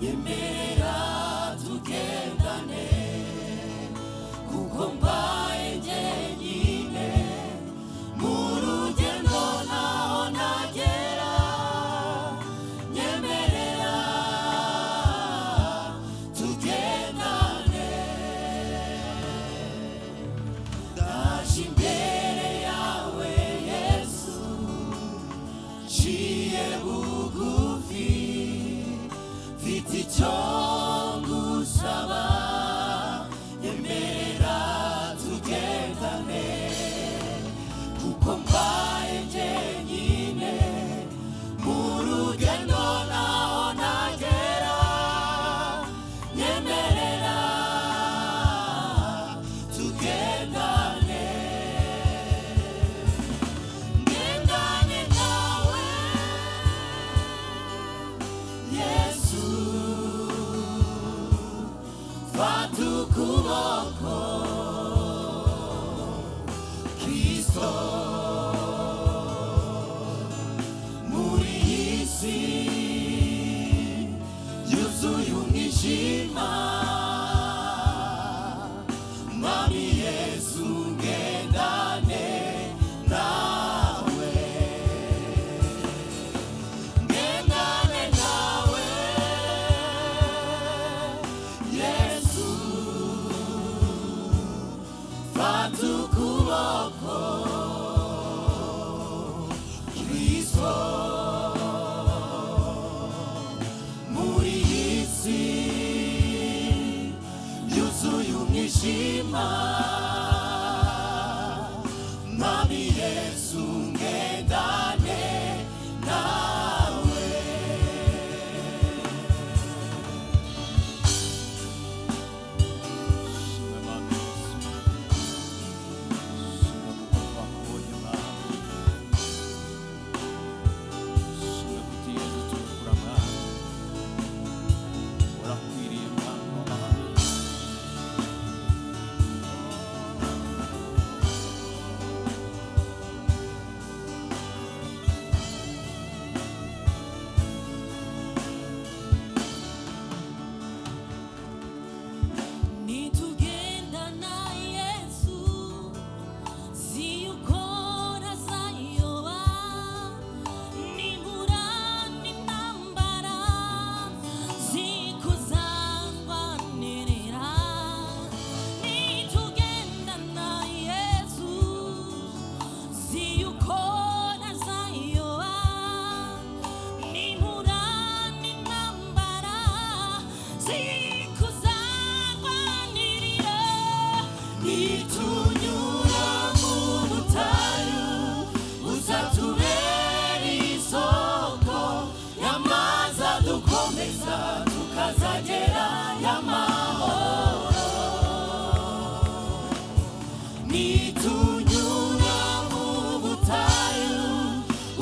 yemera tugendane kuko mbaye njyenyine mu rugendo naho nagera nyemerera tugendane ndaje imbere yawe Yesu nciye bugufi mfite icyo ngusaba nyemerera tugendane kuko mbaye njyenyine mu rugendo naho nagera nyemerera tugendane ngendane nawe Yesu fata ukuboko Kristo muri iyi si yuzuye umwijima Mwami Yesu ngendane nawe ngendane nawe Yesu fata ukuboko Kristo muri iyi si yuzuye umwijima Mwami Yesu ngendane nawe nitugendana Yesu siyukora sayoba nibura n'intambara zikuzangwanirira nitugendana Yesu siyukora sayoba nibura n'intambara zikuzangwanirira nitunyura mu butayu uzatubera isoko y'amazi adukomeza tukazagera y'amahoro nitunyura mu butayu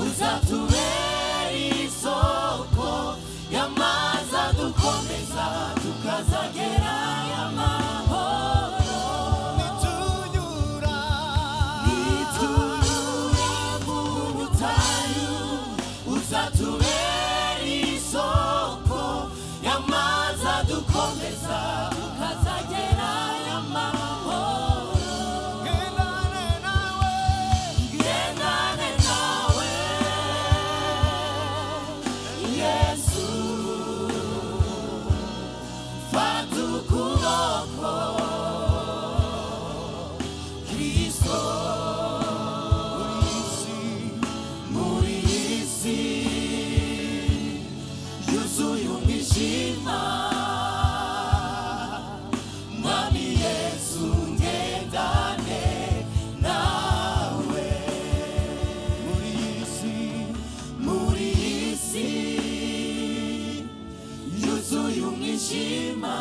uzatubera isoko y'amazi adukomeza tukazagera y'amahoro nitunyura mu butayu uzatubera isoko y'amazi adukomeza tukazagera y'amahoro ngendane nawe Yesu fata ukuboko Kristo muri iyi si yuzuye umwijima Mwami Yesu ngendane nawe muri iyi si yuzuye umwijima